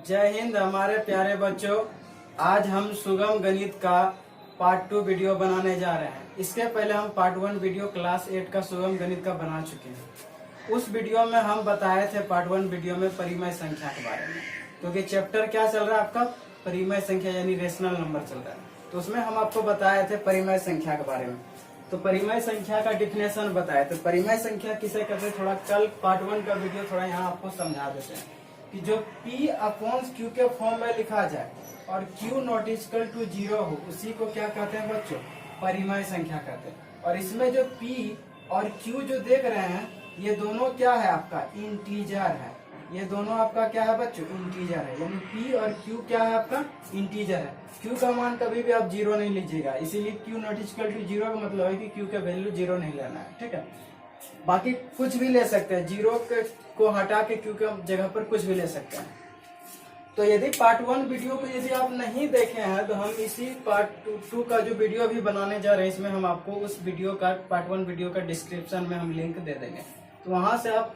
जय हिंद हमारे प्यारे बच्चों। आज हम सुगम गणित का पार्ट 2 वीडियो बनाने जा रहे हैं। इसके पहले हम पार्ट 1 वीडियो क्लास 8 का सुगम गणित का बना चुके हैं। उस वीडियो में हम बताए थे पार्ट 1 वीडियो में परिमेय संख्या के बारे में, क्योंकि चैप्टर क्या चल रहा है आपका, परिमेय संख्या यानी रेशनल नंबर चल रहा है। तो उसमें हम आपको बताए थे परिमेय संख्या के बारे में। तो परिमेय संख्या का डिफिनेशन बताए। तो परिमेय संख्या किसे कहते हैं, थोड़ा कल पार्ट 1 का वीडियो थोड़ा यहाँ आपको समझा देते हैं कि जो P अपॉन Q के फॉर्म में लिखा जाए और Q नॉट इक्वल टू 0 हो, उसी को क्या कहते हैं बच्चों, परिमेय संख्या कहते हैं। और इसमें जो P और Q जो देख रहे हैं, ये दोनों क्या है आपका, इंटीजर है। ये दोनों आपका क्या है बच्चों, इंटीजर है। यानी P और Q क्या है आपका, इंटीजर है। Q का मान कभी भी आप 0 नहीं लीजिएगा, इसीलिए Q नॉट इक्वल टू 0 का मतलब है कि Q का वैल्यू 0 नहीं लेना है, ठीक है। बाकी कुछ भी ले सकते हैं, 0 को हटा के Q के जगह पर कुछ भी ले सकते हैं। तो यदि पार्ट 1 वीडियो को यदि आप नहीं देखे हैं तो हम इसी पार्ट 2 का जो वीडियो अभी बनाने जा रहे हैं, इसमें हम आपको उस वीडियो का पार्ट 1 वीडियो का डिस्क्रिप्शन में हम लिंक दे देंगे। तो वहां से आप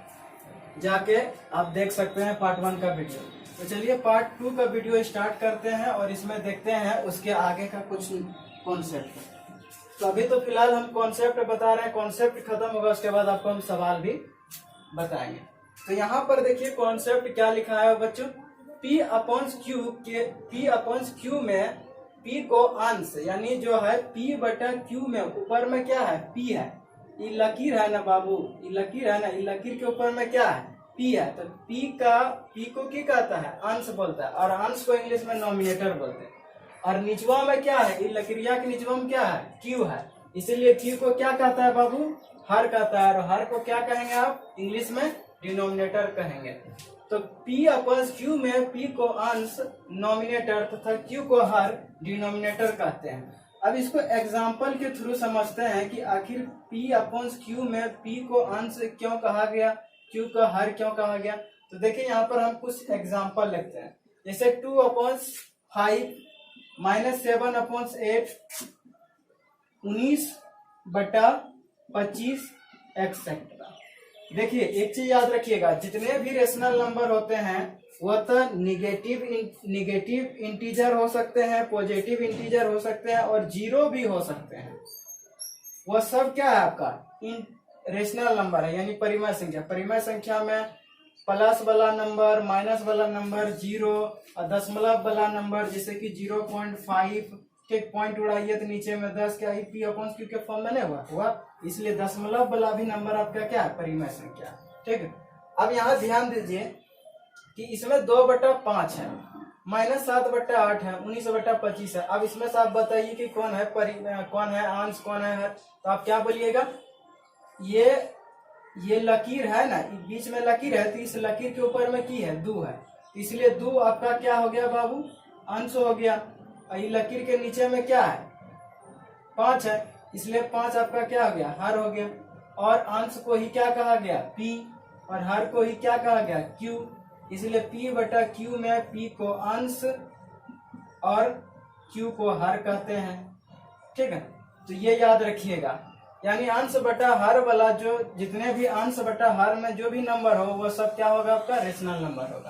जाके आप देख सकते हैं पार्ट 1 का वीडियो। तो चलिए पार्ट 2 का वीडियो स्टार्ट करते हैं और इसमें देखते हैं उसके आगे का कुछ कॉन्सेप्ट। तो अभी तो फिलहाल हम कॉन्सेप्ट बता रहे हैं, कॉन्सेप्ट खत्म होगा उसके बाद आपको हम सवाल भी बताएंगे। तो यहाँ पर देखिए कॉन्सेप्ट क्या लिखा है बच्चों, P अपॉन Q में P को अंश यानी जो है P बटा Q में ऊपर में क्या है, P है। ये लकीर है ना बाबू, ये लकीर है ना, ये लकीर के ऊपर में क्या है, P है। तो P को क्या कहता है, अंश बोलता है, और अंश को इंग्लिश में नॉमिनेटर बोलते हैं। और निचवा में क्या है, ये लकीरिया के निचवा में क्या है, Q है। इसीलिए Q को क्या कहता है बाबू, हर कहता है। और हर को क्या कहेंगे आप, इंग्लिश में डिनोमिनेटर कहेंगे। तो P अपॉन Q में P को अंश नॉमिनेटर तथा Q को हर डिनोमिनेटर कहते हैं। अब इसको एग्जाम्पल के थ्रू समझते हैं कि आखिर P अपॉन Q में P को अंश क्यों कहा गया, Q को हर क्यों कहा गया। तो देखिए यहाँ पर हम कुछ एग्जाम्पल लिखते हैं, जैसे 2 अपॉन 5 माइनस 7 अपॉन 8 19/25 एक्सेट्रा। देखिए एक चीज याद रखिएगा, जितने भी रेशनल नंबर होते हैं वह तो निगेटिव इंटीजर हो सकते हैं, पॉजिटिव इंटीजर हो सकते हैं और जीरो भी हो सकते हैं। वह सब क्या है आपका रेशनल नंबर है, यानी परिमेय संख्या। परिमेय संख्या में प्लस वाला नंबर, माइनस वाला नंबर, जीरो और दशमलव वाला नंबर, जैसे कि 0.5 के पॉइंट उड़ाइए तो नीचे में 10 क्या ही P अपॉन Q के फॉर्म में नहीं हुआ, इसलिए दशमलव वाला भी नंबर आपका क्या है, परिमेय संख्या, ठीक है। अब यहाँ ध्यान दीजिए कि इसमें 2/5 है, माइनस 7/8 है, 19/25 है। अब इसमें से आप बताइए कि कौन है कौन है अंश, कौन है हर। तो आप क्या बोलिएगा, ये लकीर है ना, बीच में लकीर है, तो इस लकीर के ऊपर में की है, 2 है, इसलिए 2 आपका क्या हो गया बाबू, अंश हो गया। और ये लकीर के नीचे में क्या है, 5 है, इसलिए 5 आपका क्या हो गया, हर हो गया। और अंश को ही क्या कहा गया, P, और हर को ही क्या कहा गया, Q, इसलिए P बटा Q में P को अंश और Q को हर कहते हैं, ठीक है। तो ये याद रखिएगा, यानी अंश बटा हर वाला जो जितने भी अंश बटा हर में जो भी नंबर हो वो सब क्या होगा, आपका रेशनल नंबर होगा।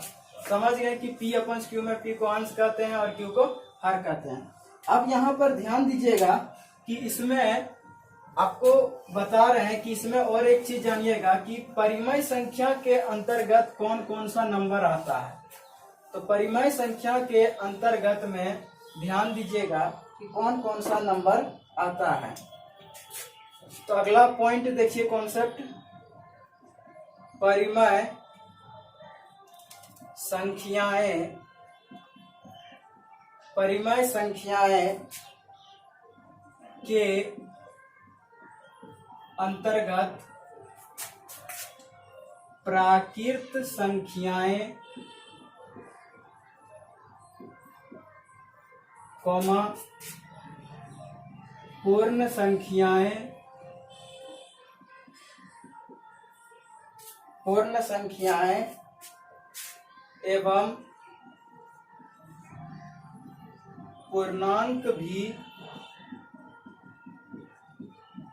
समझ गए कि P अपॉन Q में P को अंश कहते हैं और Q को हर कहते हैं। अब यहाँ पर ध्यान दीजिएगा कि इसमें आपको बता रहे हैं कि इसमें और एक चीज जानिएगा कि परिमेय संख्या के अंतर्गत कौन कौन सा नंबर आता है। तो परिमेय संख्या के अंतर्गत में ध्यान दीजिएगा कि कौन कौन सा नंबर आता है। तो अगला पॉइंट देखिए, कॉन्सेप्ट परिमेय संख्याएं। परिमेय संख्याएं के अंतर्गत प्राकृत संख्याएं, पूर्ण संख्याएं, एवं पूर्णांक भी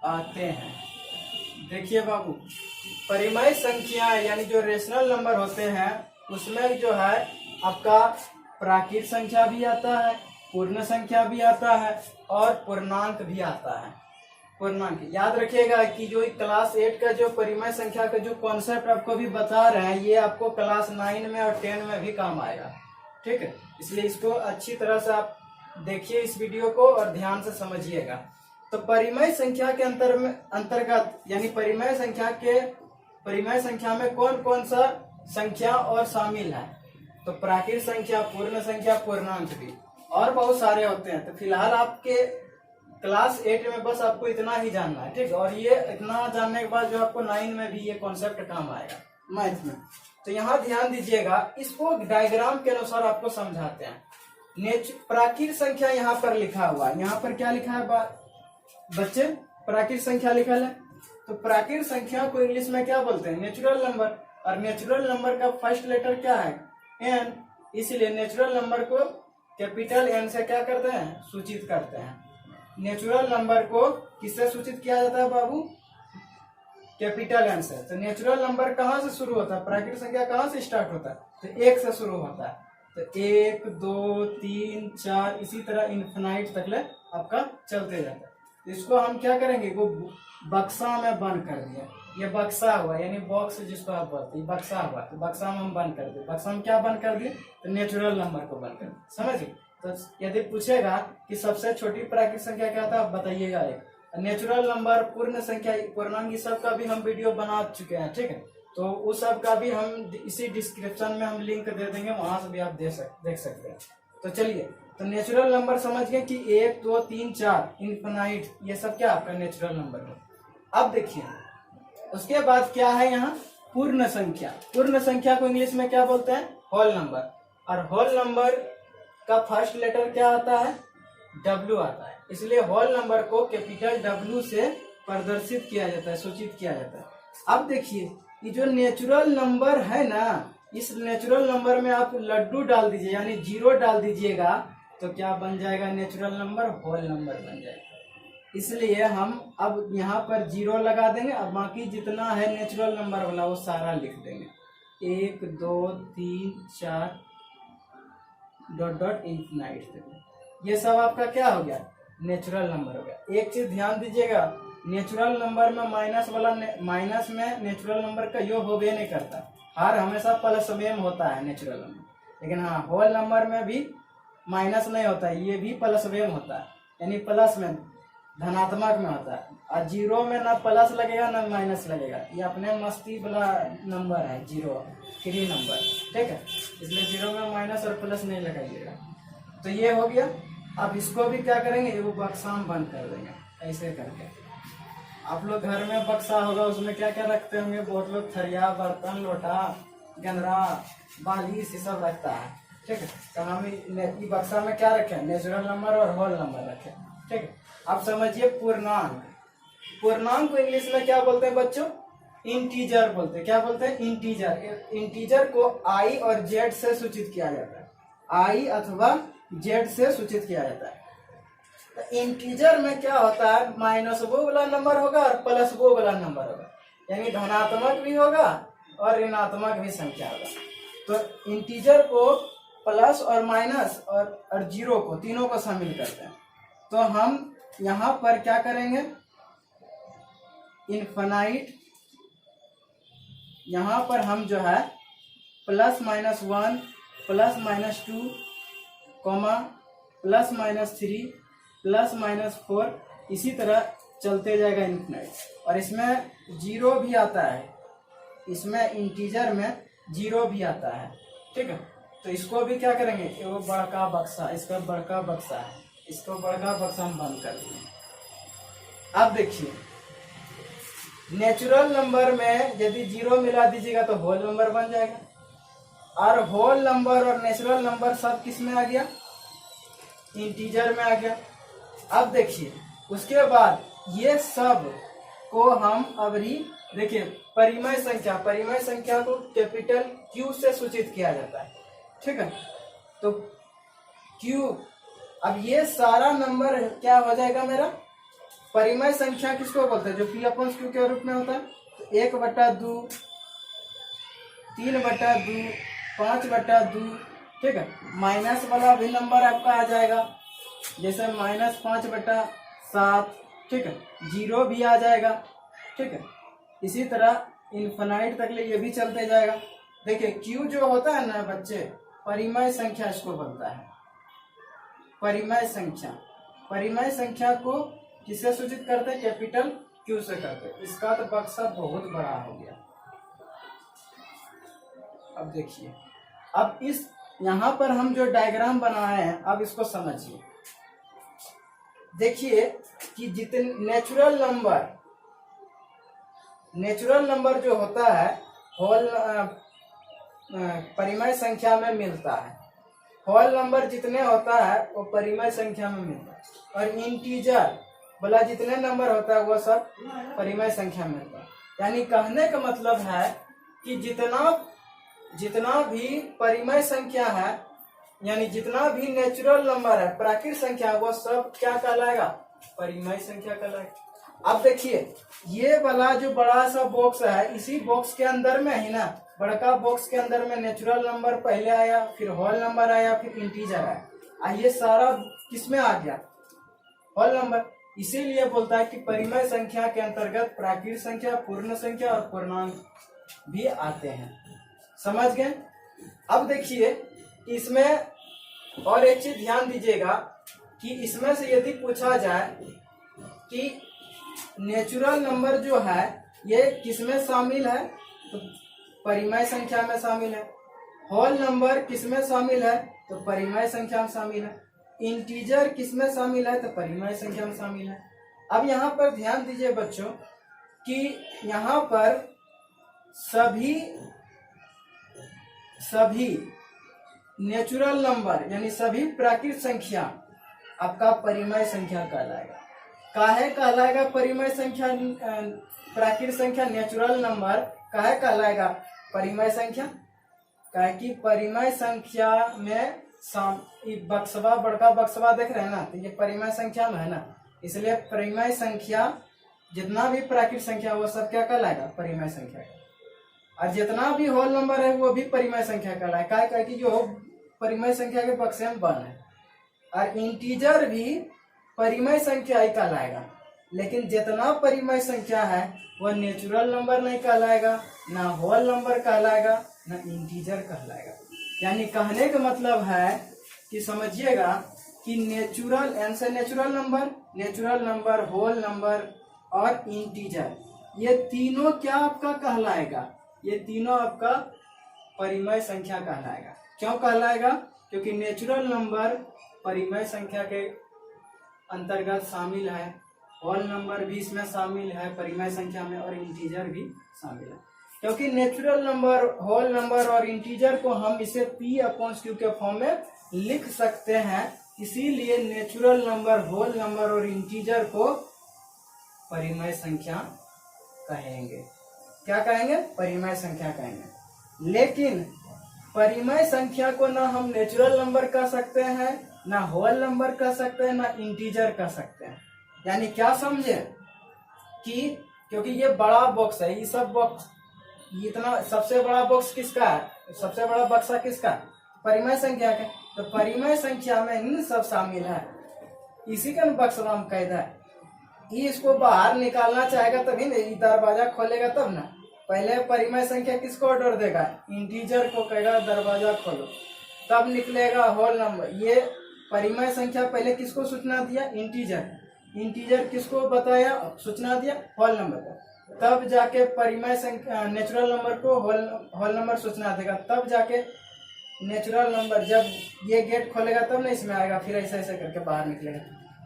आते हैं। देखिए बाबू, परिमेय संख्या यानी जो रेशनल नंबर होते हैं उसमें जो है आपका प्राकृत संख्या भी आता है, पूर्ण संख्या भी आता है और पूर्णांक भी आता है। पूर्णांक याद रखिएगा कि जो क्लास 8 का जो परिमेय संख्या का जो कॉन्सेप्ट आपको भी बता रहे हैं, ये आपको क्लास 9 में और 10 में भी काम आएगा। ठीक है, इसलिए इसको अच्छी तरह से आप देखिए इस वीडियो को और ध्यान से समझिएगा। तो परिमेय संख्या के अंतर्गत यानी परिमेय संख्या में कौन कौन सा संख्या और शामिल है, तो प्राकृत संख्या, पूर्ण संख्या, पूर्णांक भी और बहुत सारे होते हैं। तो फिलहाल आपके क्लास 8 में बस आपको इतना ही जानना है। ठीक, और ये इतना जानने के बाद जो आपको 9 में भी ये कॉन्सेप्ट काम आएगा मैथ में। तो यहाँ ध्यान दीजिएगा, इसको डायग्राम के अनुसार आपको समझाते हैं। प्राकृत संख्या यहाँ पर लिखा हुआ है, यहाँ पर क्या लिखा है बच्चे? प्राकृत संख्या लिखा है। तो प्राकृत संख्या को इंग्लिश में क्या बोलते हैं? Natural number. और नेचुरल नंबर का फर्स्ट लेटर क्या है? एन। इसलिए नेचुरल नंबर को कैपिटल एन से क्या करते हैं? सूचित करते हैं। नेचुरल नंबर को किससे सूचित किया जाता है बाबू? कैपिटल एन से। तो नेचुरल नंबर कहाँ से शुरू होता है? प्राकृत संख्या कहाँ से स्टार्ट होता है? तो 1 से शुरू होता है। तो 1 2 3 4 इसी तरह इन्फिनाइट तक ले आपका चलते जाता है। तो इसको हम क्या करेंगे? वो बक्सा में बंद कर दिया। ये बक्सा हुआ यानी बॉक्स जिसको आप बोलते हैं, बक्सा हुआ। तो बक्सा में हम बंद कर दिए। बक्सा में क्या बंद कर दिए? तो नेचुरल नंबर को बंद कर दिए। समझिए। तो यदि पूछेगा कि सबसे छोटी प्राकृत संख्या क्या था, आप बताइएगा एक। नेचुरल नंबर, पूर्ण संख्या, पूर्णांक, सब का भी हम वीडियो बना चुके हैं। ठीक है, तो उस सब का भी हम इसी डिस्क्रिप्शन में हम लिंक दे देंगे, वहां से भी आप देख सकते हैं। तो चलिए, तो नेचुरल नंबर समझ गए कि 1 2 3 4 इनफिनाइट, ये सब क्या आपका नेचुरल नंबर है। अब देखिए उसके बाद क्या है यहाँ? पूर्ण संख्या। पूर्ण संख्या को इंग्लिश में क्या बोलते हैं? Whole number. और होल नंबर का फर्स्ट लेटर क्या आता है? W आता है। इसलिए होल नंबर को कैपिटल W से प्रदर्शित किया जाता है, सूचित किया जाता है। अब देखिए, ये जो नेचुरल नंबर है ना, इस नेचुरल नंबर में आप लड्डू डाल दीजिए यानी 0 डाल दीजिएगा, तो क्या बन जाएगा? नेचुरल नंबर होल नंबर बन जाएगा। इसलिए हम अब यहाँ पर 0 लगा देंगे, अब बाकी जितना है नेचुरल नंबर वाला वो सारा लिख देंगे। 1 2 3 4 डॉट डॉट इन्फिनाइट। ये सब आपका क्या हो गया? नेचुरल नंबर हो गया। एक चीज ध्यान दीजिएगा, नेचुरल नंबर में माइनस में नेचुरल नंबर का योग होबे नहीं करता, हर हमेशा प्लस में होता है नेचुरल नंबर। लेकिन हाँ, होल नंबर में भी माइनस नहीं होता है, ये भी प्लस में होता है, यानी प्लस में धनात्मक में होता है। और 0 में ना प्लस लगेगा ना माइनस लगेगा, ये अपने मस्ती वाला नंबर है 0 फ्री नंबर। ठीक है, इसलिए 0 में माइनस और प्लस नहीं लगाइएगा। तो ये हो गया। अब इसको भी क्या करेंगे? वो बक्सा में बंद कर देंगे ऐसे करके। आप लोग घर में बक्सा होगा, उसमें क्या क्या रखते होंगे? बहुत लोग थरिया, बर्तन, लोटा, गंदरा, बालिश, ये सब रखता है। ठीक है, तो हम ये बक्सा में क्या रखें? नेचुरल नंबर और होल नंबर रखें। ठीक है, अब समझिए पूर्णांक। पूर्णांक को इंग्लिश में क्या बोलते हैं बच्चों? इंटीजर बोलते हैं। क्या बोलते हैं? इंटीजर। इंटीजर को I और Z से सूचित किया जाता है, I अथवा Z से सूचित किया जाता है। तो इंटीजर में क्या होता है? माइनस वो वाला नंबर होगा और प्लस वो वाला नंबर होगा, यानी धनात्मक भी होगा और ऋणात्मक भी संख्या होगा। तो इंटीजर को प्लस और माइनस और 0 को, तीनों को शामिल करते हैं। तो हम यहाँ पर क्या करेंगे? इनफाइनाइट, यहाँ पर हम जो है +-1 +-2 कॉमा +-3 +-4 इसी तरह चलते जाएगा इनफिनाइट। और इसमें 0 भी आता है, इसमें इंटीजर में 0 भी आता है। ठीक है, तो इसको भी क्या करेंगे? वो बड़का बक्सा, इसका बड़का बक्सा है, इसको बड़का बक्सा हम बंद कर दिए। अब देखिए, नेचुरल नंबर में यदि 0 मिला दीजिएगा तो होल नंबर बन जाएगा। और होल नंबर और नेचुरल नंबर सब किस में आ गया? इंटीजर में आ गया। अब देखिए, उसके बाद ये सब को हम अभी देखिए परिमेय संख्या को कैपिटल Q से सूचित किया जाता है। ठीक है, तो Q, अब ये सारा नंबर क्या हो जाएगा मेरा? परिमेय संख्या किसको बोलते हैं? जो P/Q के रूप में होता है। तो 1/2, 3/2, 5/2, ठीक है। माइनस वाला भी नंबर आपका आ जाएगा, जैसे -5/7, ठीक है। जीरो भी आ जाएगा, ठीक है। इसी तरह इन्फिनाइट तक ले ये भी चलते जाएगा। देखिए क्यू जो होता है ना बच्चे, परिमेय संख्या इसको बनता है। परिमेय संख्या, परिमेय संख्या को किससे सूचित करते हैं? कैपिटल क्यू से करते हैं। इसका तो बक्सा बहुत बड़ा हो गया। अब देखिए, अब इस यहाँ पर हम जो डायग्राम बनाए हैं, अब इसको समझिए। देखिए कि जितने नेचुरल नंबर जो होता है होल परिमेय संख्या में मिलता है। होल नंबर जितने होता है वो परिमेय संख्या में मिलता है, और इंटीजर वाला जितने नंबर होता है वो सब परिमेय संख्या में मिलता है। यानी कहने का मतलब है कि जितना भी परिमेय संख्या है, यानी जितना भी नेचुरल नंबर है, प्राकृतिक संख्या, वो सब क्या कहलाएगा? परिमेय संख्या कहलाएगा। अब देखिए ये वाला जो बड़ा सा बॉक्स है, इसी बॉक्स के अंदर में ही ना, बड़का बॉक्स के अंदर में नेचुरल नंबर पहले आया, फिर होल नंबर आया, फिर इंटीजर आया। ये सारा किसमें आ गया? Whole number. इसीलिए बोलता है कि परिमेय संख्या के अंतर्गत प्राकृतिक संख्या, पूर्ण संख्या और पूर्णांक भी आते हैं। समझ गए? अब देखिए इसमें और एक चीज ध्यान दीजिएगा कि इसमें से यदि पूछा जाए कि नेचुरल नंबर जो है ये किसमें शामिल है, तो परिमेय संख्या में शामिल है। होल नंबर किसमें शामिल है, तो परिमेय संख्या में शामिल है। इंटीजर किसमें शामिल है, तो परिमेय संख्या में शामिल है। अब यहाँ पर ध्यान दीजिए बच्चों कि यहाँ पर सभी नेचुरल नंबर यानी सभी प्राकृतिक संख्या आपका परिमेय संख्या कहलाएगा। काहे कहलाएगा परिमेय संख्या? प्राकृतिक संख्या नेचुरल नंबर काहे कहलाएगा परिमेय संख्या? काहे कि परिमेय संख्या में बक्सवा, बड़का बक्सवा देख रहे हैं ना, तो ये परिमेय संख्या में है ना, इसलिए परिमेय संख्या जितना भी प्राकृतिक संख्या वो सब क्या कहलाएगा? परिमेय संख्या। और जितना भी होल नंबर है वो भी परिमेय संख्या कहलाएगा। काहे कि जो परिमेय संख्या के बक्से में बन है। और इंटीजर भी परिमेय संख्या ही कहलाएगा, लेकिन जितना परिमेय संख्या है वह नेचुरल नंबर नहीं कहलाएगा, ना होल नंबर कहलाएगा, ना इंटीजर कहलाएगा। यानी कहने का मतलब है कि समझिएगा कि नेचुरल नंबर, होल नंबर और इंटीजर, ये तीनों क्या आपका कहलाएगा? ये तीनों आपका परिमेय संख्या कहलाएगा। क्यों कहलाएगा? क्योंकि नेचुरल नंबर परिमेय संख्या के अंतर्गत शामिल है, होल नंबर भी इसमें शामिल है परिमेय संख्या में, और इंटीजर भी शामिल है। क्योंकि नेचुरल नंबर, होल नंबर और इंटीजर को हम इसे P/Q के फॉर्म में लिख सकते हैं, इसीलिए नेचुरल नंबर, होल नंबर और इंटीजर को परिमेय संख्या कहेंगे। क्या कहेंगे? परिमेय संख्या कहेंगे। लेकिन परिमेय संख्या को ना हम नेचुरल नंबर कह सकते हैं, ना होल नंबर कह सकते हैं, ना इंटीजर कह सकते हैं। यानी क्या समझे कि क्योंकि ये बड़ा बॉक्स है, ये सब बॉक्स, इतना सबसे बड़ा बॉक्स किसका है? सबसे बड़ा बक्सा किसका? परिमेय संख्या का। तो परिमेय संख्या में इन सब शामिल है, इसी का बक्सा हम कहते हैं। इसको बाहर निकालना चाहेगा तभी ना, दरवाजा खोलेगा तब ना। पहले परिमेय संख्या किसको ऑर्डर देगा? इंटीजर को कहेगा दरवाजा खोलो, तब निकलेगा होल नंबर। ये परिमेय संख्या पहले किसको सूचना दिया? इंटीजर किसको बताया? सूचना दिया होल नंबर को। तब जाके परिमेय संख्या नेचुरल नंबर को होल नंबर सूचना देगा, तब जाके नेचुरल नंबर जब ये गेट खोलेगा तब ना इसमें आएगा, फिर ऐसे ऐसे करके बाहर निकलेगा।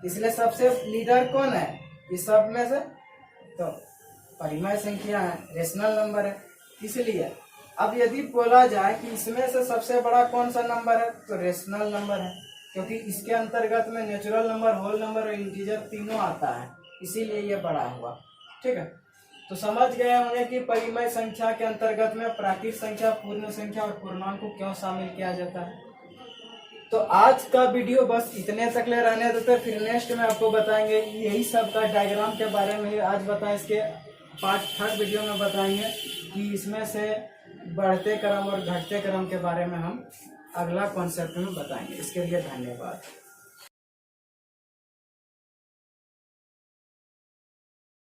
इसलिए सबसे लीडर कौन है इस सब में से? तो परिमेय संख्या है, रेशनल नंबर है। इसलिए अब यदि बोला जाए कि इसमें से सबसे बड़ा कौन सा नंबर है, तो रेशनल नंबर है, क्योंकि इसके अंतर्गत में नेचुरल नंबर, होल नंबर और इंटीजर तीनों आता है, इसीलिए ये बड़ा हुआ। ठीक है, तो समझ गए होंगे कि परिमेय संख्या के अंतर्गत में प्राकृतिक संख्या, पूर्ण संख्या और पूर्णांक को क्यों शामिल किया जाता है। तो आज का वीडियो बस इतने तक ले रहने देते, फिर नेक्स्ट में आपको बताएंगे यही सब का डायग्राम के बारे में आज बताएं। इसके पार्ट 3 वीडियो में बताएंगे कि इसमें से बढ़ते क्रम और घटते क्रम के बारे में हम अगला कॉन्सेप्ट में बताएंगे। इसके लिए धन्यवाद।